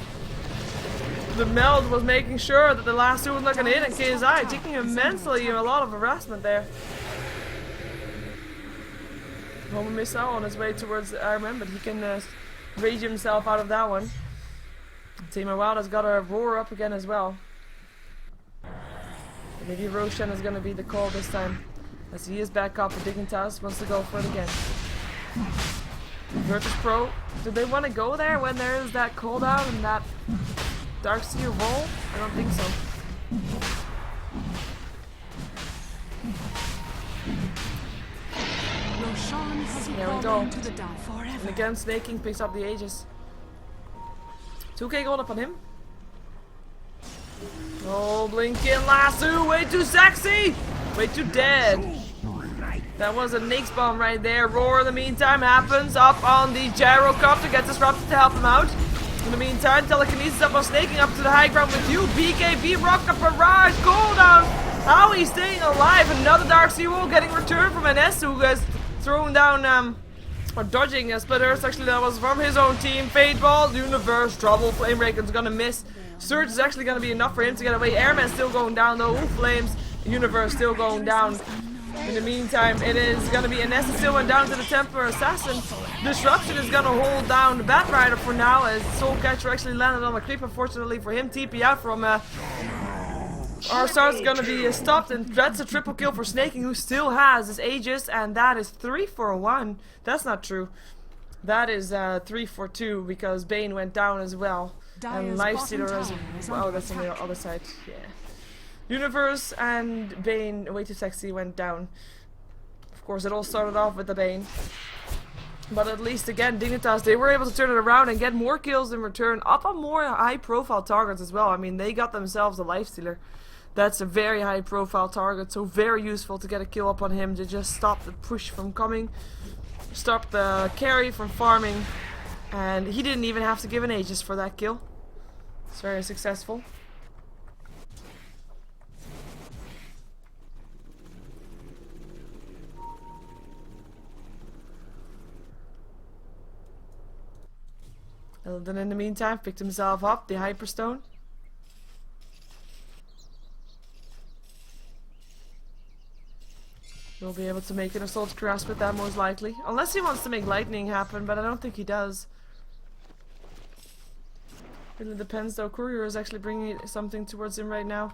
The meld was making sure that the last 2 was not going to hit, and KSI taking immensely a lot of harassment there. Homer missed out on his way towards Ironman, but he can rage himself out of that one. Team Wild has got a roar up again as well. Maybe Roshan is going to be the call this time, as he is back up. Dignitas wants to go for it again. virtus.pro, do they want to go there when there is that cooldown and that Darkseer roll? I don't think so. There we go. And again, Snaking picks up the Aegis. 2k gold up on him. Oh, blinking lasso, way too sexy! Way too dead. That was a Nyx bomb right there. Roar in the meantime happens up on the gyrocopter, gets disrupted to help him out. In the meantime, telekinesis up on Snaking up to the high ground with you. BKB, rocket barrage, cooldown. How he's staying alive. Another Darkseer roll getting returned from NS, who has thrown down, or dodging a split earth. Actually, that was from his own team. Fade Ball, Universe, trouble. Flame Raken's gonna miss. Surge is actually gonna be enough for him to get away. Airman still going down though. Ooh, Flames. Universe still going down. In the meantime, it is gonna be NS still went down to the Templar Assassin. Disruption is gonna hold down the Bat Rider for now, as Soul Catcher actually landed on the creep. Unfortunately for him, TP out from ars-art is gonna be stopped, and that's a triple kill for Snaking, who still has his Aegis, and that is 3 for 1. That's not true. That is 3 for 2, because Bane went down as well. And Lifestealer as well. Oh, that's on the other side. Yeah. Universe and Bane, way too sexy, went down. Of course, it all started off with the Bane. But at least, again, Dignitas, they were able to turn it around and get more kills in return, up on more high-profile targets as well. I mean, they got themselves a Lifestealer. That's a very high-profile target, so very useful to get a kill up on him to just stop the push from coming, stop the carry from farming, and he didn't even have to give an Aegis for that kill. It's very successful. And then in the meantime, picked himself up, the Hyperstone. He'll be able to make an assault grasp with that most likely. Unless he wants to make lightning happen, but I don't think he does. Really depends though. Courier is actually bringing something towards him right now.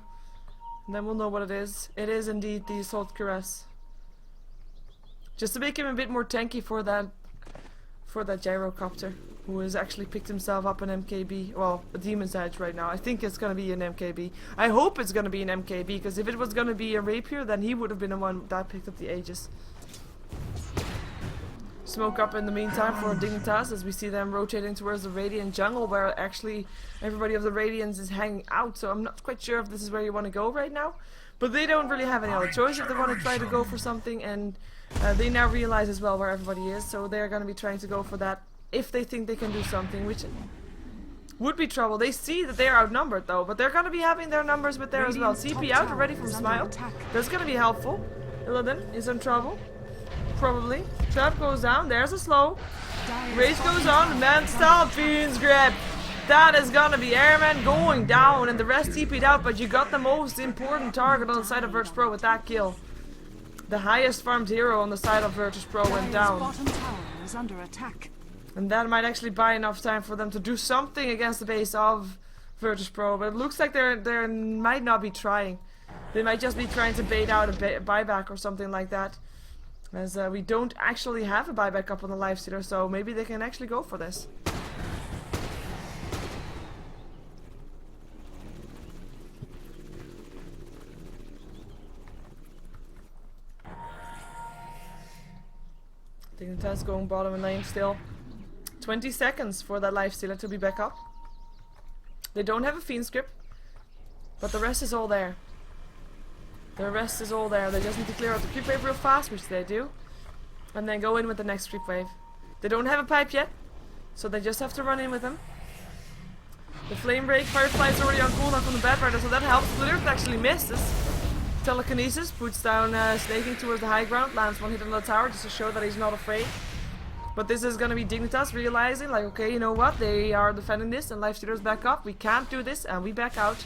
And then we'll know what it is. It is indeed the assault caress. Just to make him a bit more tanky for that gyrocopter, who has actually picked himself up an MKB. Well, a Demon's Edge right now. I think it's gonna be an MKB. I hope it's gonna be an MKB, because if it was gonna be a Rapier, then he would have been the one that picked up the Aegis. Smoke up in the meantime for Dignitas as we see them rotating towards the Radiant jungle, where actually everybody of the Radiants is hanging out, so I'm not quite sure if this is where you want to go right now. But they don't really have any other choice if they want to try to go for something, and they now realize as well where everybody is, so they're going to be trying to go for that if they think they can do something, which would be trouble. They see that they're outnumbered though, but they're going to be having their numbers with there as well. CP out, ready from Smile. That's going to be helpful. Illidan is in trouble. Probably. Trap goes down. There's a slow. Race goes on. Man style. Fiend's grip. That is gonna be Airman going down, and the rest TP'd out, but you got the most important target on the side of virtus.pro with that kill. The highest farmed hero on the side of virtus.pro went down. Bottom tower is under attack. And that might actually buy enough time for them to do something against the base of virtus.pro, but it looks like they might not be trying. They might just be trying to bait out a buyback or something like that. As we don't actually have a buyback up on the lifestealer, so maybe they can actually go for this. Dignitas going bottom in lane still. 20 seconds for that lifestealer to be back up. They don't have a Fiend script, but the rest is all there. The rest is all there. They just need to clear out the creep wave real fast, which they do, and then go in with the next creep wave. They don't have a pipe yet, so they just have to run in with them. The flame break, Firefly is already on cooldown from the bed rider, so that helps. Lyric actually misses. Telekinesis puts down Snaking towards the high ground, lands one hit on the tower just to show that he's not afraid. But this is gonna be Dignitas realizing, like, okay, you know what, they are defending this and lifestealer's back up. We can't do this, and we back out.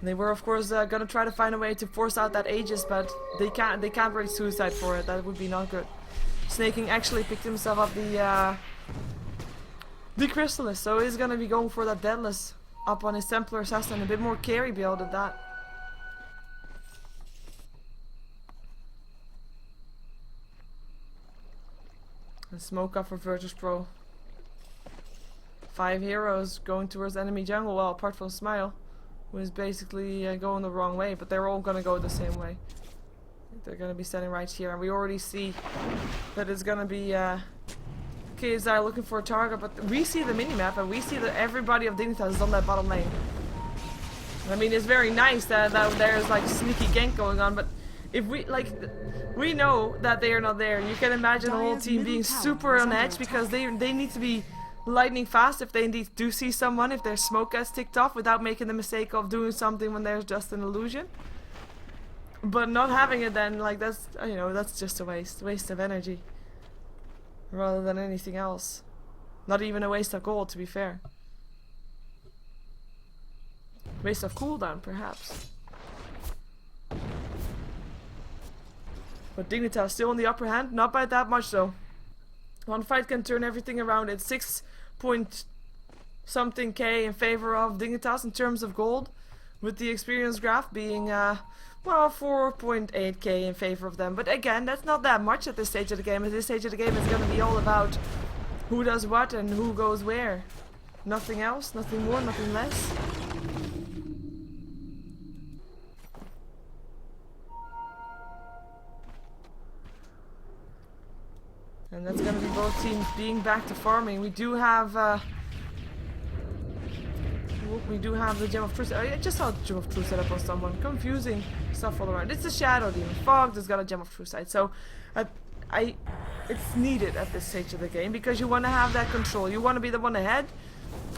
They were of course gonna try to find a way to force out that Aegis, but they can't really suicide for it. That would be not good. Snaking actually picked himself up the Chrysalis, so he's gonna be going for that Deadless up on his Templar Assassin, a bit more carry build at that. And smoke up for virtus.pro. 5 heroes going towards enemy jungle, well, apart from Smile, who is basically going the wrong way, but they're all gonna go the same way. They're gonna be standing right here, and we already see that it's gonna be KSI looking for a target, but we see the minimap, and we see that everybody of Dignitas is on that bottom lane. I mean, it's very nice that there's like sneaky gank going on, but if we know that they are not there. You can imagine the whole team being super on edge because they need to be lightning fast if they indeed do see someone, if their smoke gets ticked off, without making the mistake of doing something when there's just an illusion. But not having it then, like, that's, you know, that's just a waste of energy rather than anything else. Not even a waste of gold, to be fair. Waste of cooldown, perhaps. But Dignitas still on the upper hand, not by that much though. One fight can turn everything around. It's 6 point something K in favor of Dignitas in terms of gold, with the experience graph being well, 4.8k in favor of them. But again, that's not that much at this stage of the game. At this stage of the game, it's going to be all about who does what and who goes where. Nothing else, nothing more, nothing less. And that's gonna be both teams being back to farming. We do have the Gem of Truth. I just saw Gem of Truth set up on someone. Confusing stuff all around. It's a Shadow Demon. Fog has got a Gem of Truth side. So it's needed at this stage of the game because you want to have that control. You want to be the one ahead,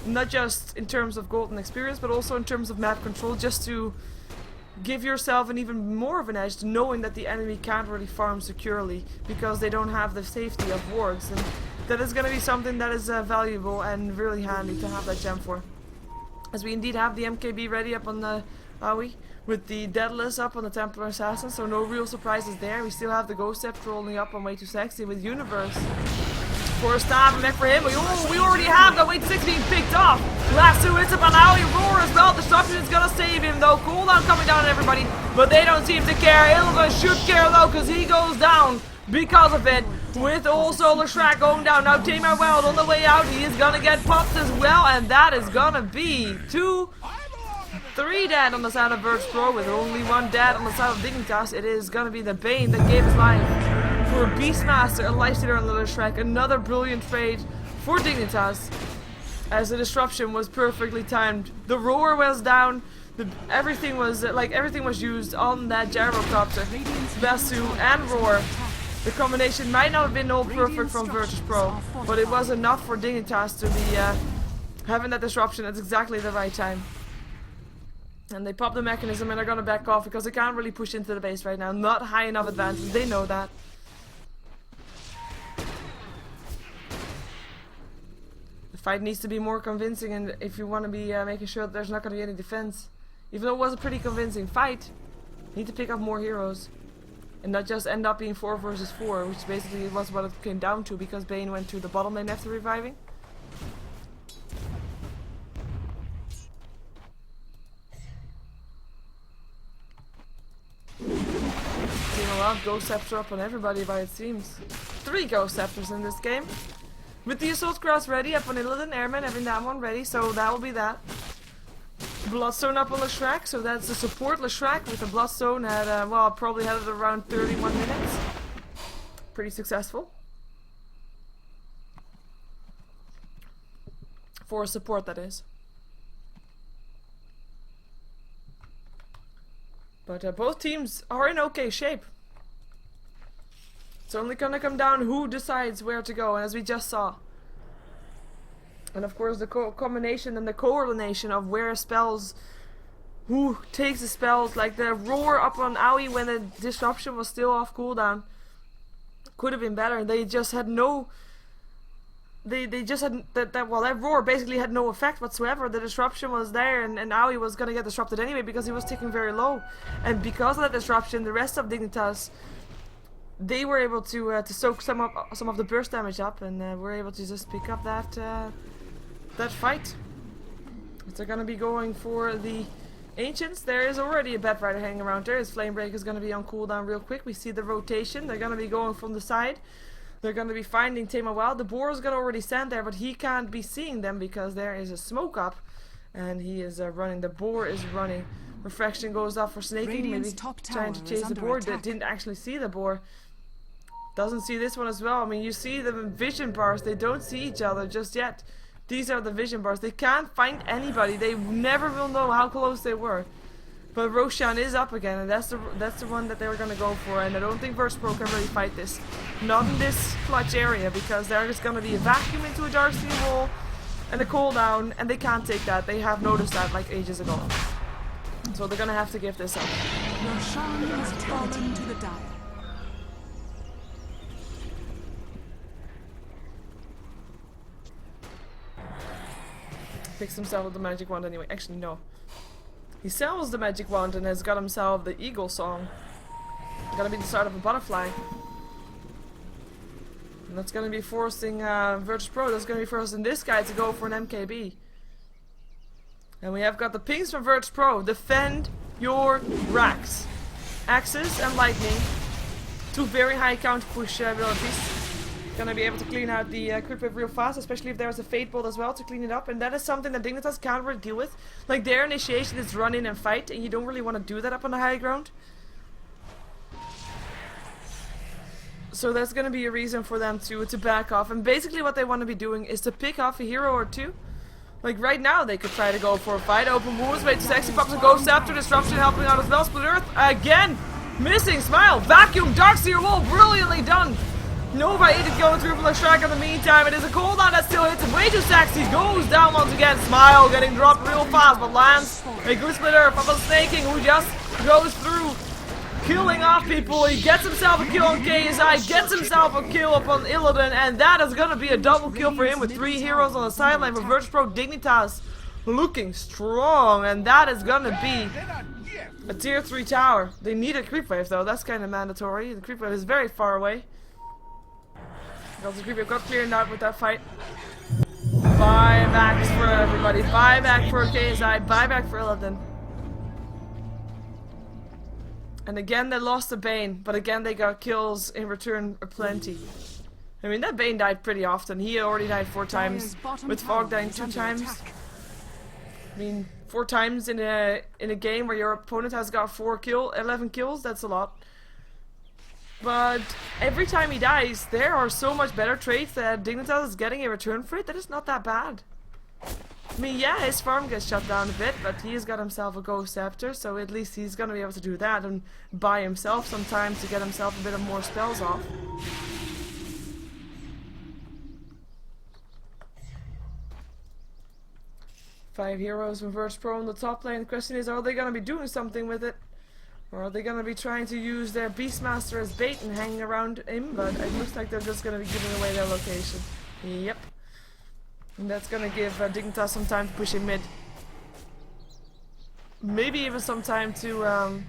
not just in terms of gold and experience, but also in terms of map control, just to give yourself an even more of an edge to knowing that the enemy can't really farm securely because they don't have the safety of wards, and that is going to be something that is valuable and really handy to have that gem for. As we indeed have the MKB ready up on the Aoi, with the Deadless up on the Templar Assassin, so no real surprises there. We still have the Ghost Scepter rolling up on Way Too Sexy with Universe. For a stab and back for him, we already have that Way Too Sexy being picked off. Last two hits up on Aoi, Roar as well. Disruption is gonna save him though. Cooldown coming down on everybody, but they don't seem to care. Illidan should care though, because he goes down because of it. With also Leshrac going down. Now Tamar Wild on the way out, he is gonna get popped as well, and that is gonna be 3 dead on the side of virtus.pro, with only 1 dead on the side of Dignitas. It is gonna be the Bane that gave his life for Beastmaster, a lifestealer on the Leshrac. Another brilliant trade for Dignitas, as the disruption was perfectly timed. The Roar was down. Everything was used on that Gyrocopter, Vesu and Roar. The combination might not have been all perfect from virtus.pro, but it was enough for Dignitas to be having that disruption at exactly the right time. And they pop the mechanism and are gonna back off because they can't really push into the base right now. Not high enough advantage, they know that. The fight needs to be more convincing, and if you want to be making sure that there's not gonna be any defense. Even though it was a pretty convincing fight, you need to pick up more heroes. And not just end up being 4 versus 4, which basically was what it came down to, because Bane went to the bottom lane after reviving. Seeing a lot of Ghost Scepter up on everybody by it seems. 3 Ghost Scepters in this game. With the Assault Cross ready, up on Illidan, Airman having that one ready, so that will be that. Bloodstone up on Leshrac, so that's the support Leshrac with the Bloodstone at, well, probably had it around 31 minutes. Pretty successful. For support, that is. But both teams are in okay shape. It's only gonna come down who decides where to go, and as we just saw. And of course the combination and the coordination of where spells, who takes the spells, like the Roar up on Aoi when the disruption was still off cooldown, could have been better. They just had no, they just had that Roar basically had no effect whatsoever. The disruption was there, and Aoi was gonna get disrupted anyway because he was ticking very low. And because of that disruption, the rest of Dignitas, they were able to soak some of the burst damage up, and were able to just pick up that fight. If they're gonna be going for the Ancients, there is already a Bat Rider hanging around there. His Flame Break is gonna be on cooldown real quick. We see the rotation. They're gonna be going from the side. They're gonna be finding Tamar Wild. The Boar is gonna already stand there, but he can't be seeing them because there is a smoke up, and he is running. The Boar is running. Refraction goes up for snaking, maybe trying to chase the Boar. That didn't actually see the Boar. Doesn't see this one as well. I mean, you see the vision bars. They don't see each other just yet. These are the vision bars. They can't find anybody. They never will know how close they were. But Roshan is up again, and that's the one that they were gonna go for. And I don't think virtus.pro can really fight this. Not in this clutch area, because there is gonna be a vacuum into a Darksteel wall and a cooldown, and they can't take that. They have noticed that like ages ago. So they're gonna have to give this up. Roshan has fallen to the dire. Picks himself up the magic wand anyway. Actually, no. He sells the magic wand and has got himself the eagle song. Gonna be the start of a butterfly. And that's gonna be forcing virtus.pro. That's gonna be forcing this guy to go for an MKB. And we have got the pings from virtus.pro. Defend your racks. Axes and lightning. 2 very high counter push abilities. Gonna be able to clean out the crit wave real fast, especially if there's a Fate Bolt as well to clean it up, and that is something that Dignitas can't really deal with. Like, their initiation is run in and fight, and you don't really want to do that up on the high ground. So that's gonna be a reason for them to back off, and basically what they want to be doing is to pick off a hero or two. Like right now they could try to go for a fight. Open wounds, Way Too Sexy pops a Ghost Scepter, Disruption helping out as well. Split Earth again, missing Smile, Vacuum, Darkseer Wall, brilliantly done. Nova 8 is going through from Leshrac in the meantime. It is a cooldown that still hits him. Way Too Sexy goes down once again. Smile getting dropped real fast, but lands a good Split Earth of a Snaking who just goes through, killing off people. He gets himself a kill on KSI, gets himself a kill upon Illidan, and that is gonna be a double kill for him with 3 heroes on the sideline for virtus.pro. Dignitas looking strong, and that is gonna be a tier 3 tower. They need a creep wave though, that's kind of mandatory. The creep wave is very far away. Because the creep wave got cleared out with that fight. Buybacks for everybody. Buyback for KSI. Buyback for Illidan. And again they lost the Bane, but again they got kills in return plenty. I mean, that Bane died pretty often. He already died 4 times, with Fog dying 2 times. I mean, 4 times in a game where your opponent has got 11 kills, that's a lot. But every time he dies, there are so much better traits that Dignitas is getting in return for it that it's not that bad. I mean, yeah, his farm gets shut down a bit, but he's got himself a Ghost Scepter, so at least he's gonna be able to do that and by himself sometimes to get himself a bit of more spells off. Five heroes from virtus.pro on the top lane. The question is, are they gonna be doing something with it? Or are they gonna be trying to use their Beastmaster as bait and hanging around him? But it looks like they're just gonna be giving away their location. Yep. And that's gonna give Dignitas some time to push him mid. Maybe even some time to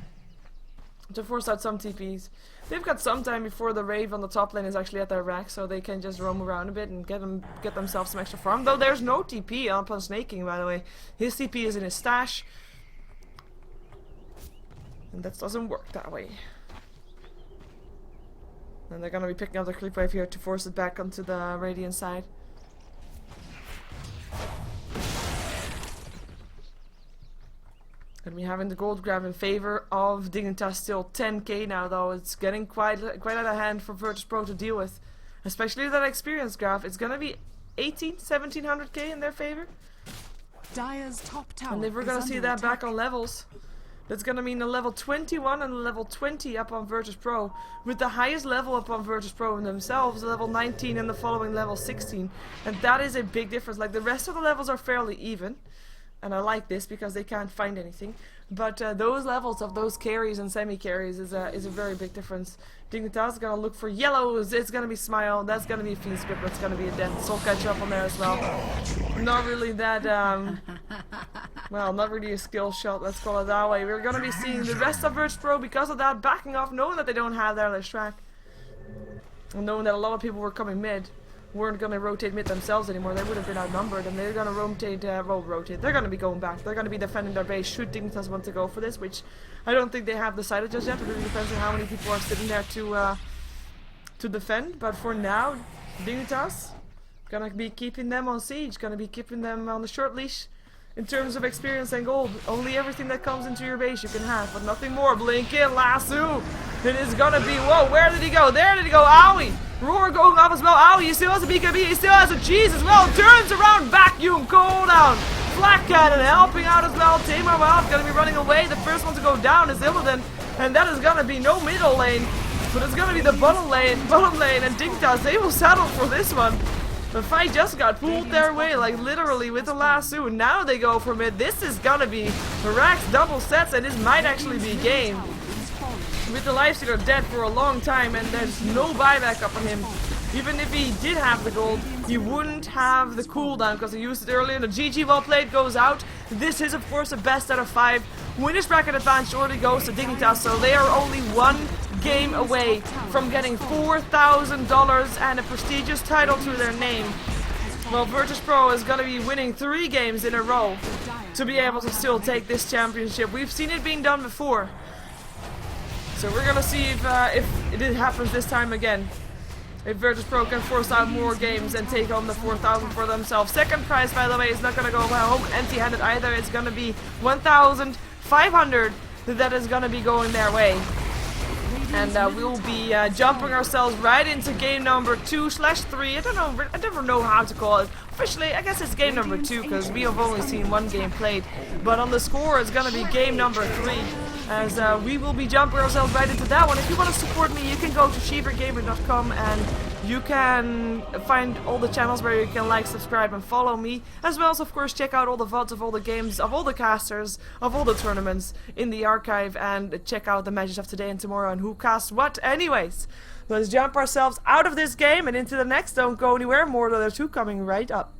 force out some TPs. They've got some time before the Rave on the top lane is actually at their rack, so they can just roam around a bit and get themselves some extra farm. Though there's no TP upon snaking, by the way. His TP is in his stash. And that doesn't work that way. And they're gonna be picking up the creep wave here to force it back onto the Radiant side. And we're having the gold grab in favor of Dignitas. Still 10k now though. It's getting quite out of hand for virtus.pro to deal with. Especially that experience graph. It's gonna be 1700k in their favor. Dire's top tower, and if we're gonna see that back on levels, that's gonna mean a level 21 and a level 20 up on virtus.pro, with the highest level up on virtus.pro in themselves, level 19 and the following level 16. And that is a big difference. Like, the rest of the levels are fairly even. And I like this because they can't find anything. But those levels of those carries and semi-carries is a very big difference. Dignitas is going to look for yellows. It's going to be Smile. That's going to be a Fiend Script. That's going to be a Death. Soul Catch up on there as well. Not really that, well, not really a skill shot. Let's call it that way. We're going to be seeing the rest of virtus.pro because of that backing off, knowing that they don't have their last track. And knowing that a lot of people were coming mid. Weren't going to rotate mid themselves anymore. They would have been outnumbered, and they're going to rotate, they're going to be going back. They're going to be defending their base should Dignitas want to go for this, which I don't think they have decided just yet. It really depends on how many people are sitting there to defend. But for now, Dignitas going to be keeping them on siege, going to be keeping them on the short leash in terms of experience and gold. Only everything that comes into your base you can have, but nothing more. Blink in, lasso. It is going to be, whoa, where did he go? There did he go, owie. Roar going off as well. Owie, he still has a BKB, he still has a cheese as well. Turns around, vacuum, cooldown. Black Cannon helping out as well. Tamar Wild going to be running away. The first one to go down is Illidan. And that is going to be no middle lane, but it's going to be the bottom lane, and Dignitas, they will settle for this one. The fight just got pulled their way, like literally with the lasso. Now they go for mid. This is gonna be Rax double sets, and this might actually be game. With the Lifestealer dead for a long time, and there's no buyback up on him. Even if he did have the gold, he wouldn't have the cooldown because he used it earlier. And the GG well played goes out. This is of course the best out of 5. Winners bracket advantage already goes to Dignitas, so they are only one game away from getting $4,000 and a prestigious title to their name. Well, virtus.pro is going to be winning 3 games in a row to be able to still take this championship. We've seen it being done before. So we're going to see if it happens this time again. If virtus.pro can force out more games and take home the 4,000 for themselves. Second prize, by the way, is not going to go home empty-handed either. It's going to be 1,500 that is going to be going their way. And we'll be jumping ourselves right into game number 2/3. I don't know, I never know how to call it. Officially, I guess it's game number 2 because we have only seen 1 game played. But on the score, it's going to be game number 3. As we will be jumping ourselves right into that one. If you want to support me, you can go to SheeverGaming.com and you can find all the channels where you can like, subscribe and follow me. As well as of course check out all the VODs of all the games, of all the casters, of all the tournaments in the archive, and check out the matches of today and tomorrow and who casts what. Anyways, let's jump ourselves out of this game and into the next. Don't go anywhere, more than 2 coming right up.